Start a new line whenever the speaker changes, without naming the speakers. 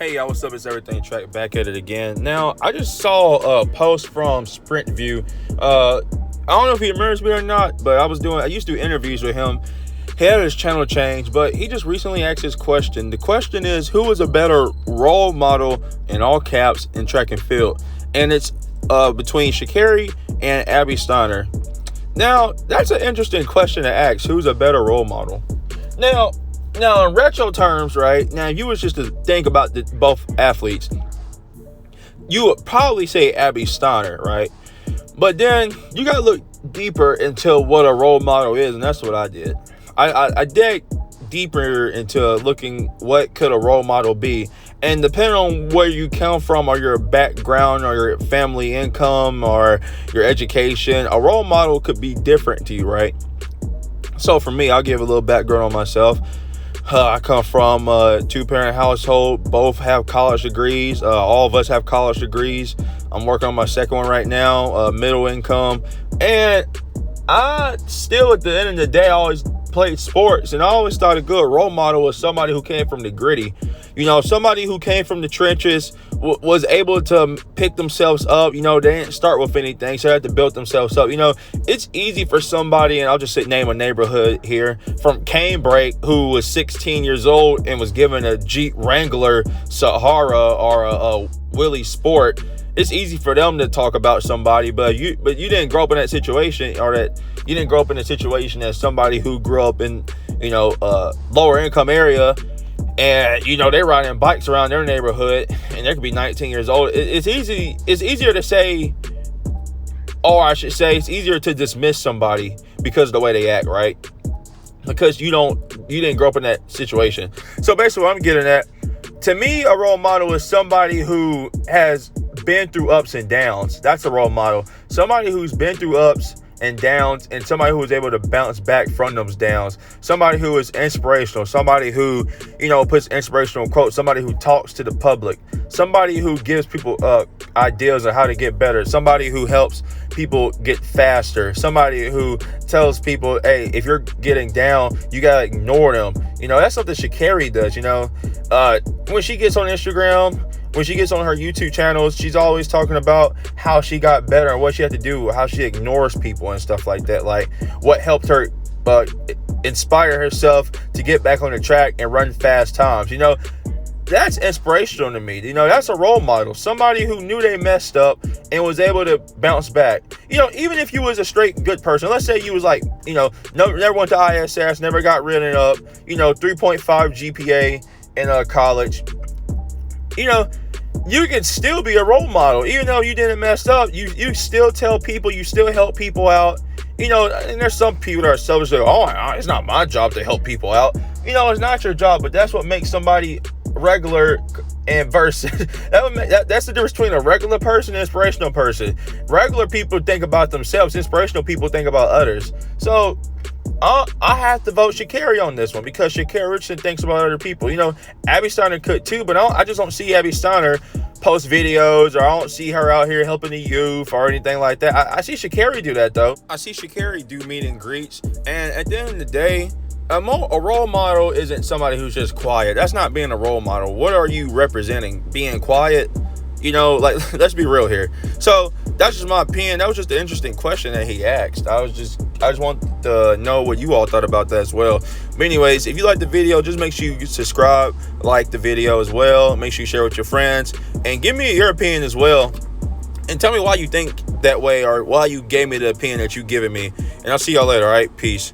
Hey y'all, what's up? It's Everything Track back at it again. Now, I just saw a post from Sprint View. I don't know if he remembers me or not, but I used to do interviews with him. He had his channel change, but he just recently asked his question. The question is, who is a better role model, in all caps, in track and field? And it's between Sha'Carri and Abby Steiner. Now, that's an interesting question to ask. Who's a better role model? Now, in retro terms, right? Now, if you was just to think about both athletes, you would probably say Abby Steiner, right? But then you got to look deeper into what a role model is, and that's what I did. I dug deeper into looking what could a role model be. And depending on where you come from, or your background, or your family income, or your education, a role model could be different to you, right? So for me, I'll give a little background on myself. I come from a two-parent household. Both have college degrees. All of us have college degrees. I'm working on my second one right now, middle income. And I still, at the end of the day, always played sports. And I always thought a good role model was somebody who came from the gritty. You know, somebody who came from the trenches, was able to pick themselves up. You know, they didn't start with anything, so they had to build themselves up. You know, it's easy for somebody, and I'll just name a neighborhood here, from Canebrake, who was 16 years old and was given a Jeep Wrangler Sahara or a Willys Sport. It's easy for them to talk about somebody, but you didn't grow up in that situation, or that you didn't grow up in a situation as somebody who grew up in, lower income area. And, they riding bikes around their neighborhood, and they could be 19 years old. It's easier to say, or I should say, it's easier to dismiss somebody because of the way they act, right? Because you didn't grow up in that situation. So basically what I'm getting at, to me, a role model is somebody who has been through ups and downs. That's a role model. Somebody who's been through ups and downs, and somebody who is able to bounce back from those downs. Somebody who is inspirational. Somebody who, puts inspirational quotes. Somebody who talks to the public. Somebody who gives people ideas on how to get better. Somebody who helps people get faster. Somebody who tells people, hey, if you're getting down, you gotta ignore them. That's something Sha'Carri does. When she gets on Instagram, when she gets on her YouTube channels, she's always talking about how she got better and what she had to do, how she ignores people and stuff like that. Like what helped her inspire herself to get back on the track and run fast times. That's inspirational to me. That's a role model. Somebody who knew they messed up and was able to bounce back. Even if you was a straight good person, let's say you was like, never went to ISS, never got written up, 3.5 GPA in college. You can still be a role model. Even though you didn't mess up, you still tell people, you still help people out. And there's some people that are selfish, like, it's not my job to help people out. It's not your job, but that's what makes somebody regular and versus that's the difference between a regular person and an inspirational person. Regular people think about themselves. Inspirational people think about others. So I have to vote Sha'Carri on this one, because Sha'Carri Richardson thinks about other people. Abby Steiner could too, but I just don't see Abby Steiner post videos, or I don't see her out here helping the youth or anything like that. I see Sha'Carri do that, though. I see Sha'Carri do meet and greets, and at the end of the day, a role model isn't somebody who's just quiet. That's not being a role model. What are you representing? Being quiet? Let's be real here. So that's just my opinion. That was just an interesting question that he asked. I just want to know what you all thought about that as well. But anyways, if you like the video, just make sure you subscribe, like the video as well. Make sure you share with your friends, and give me your opinion as well. And tell me why you think that way, or why you gave me the opinion that you given me. And I'll see y'all later, all right? Peace.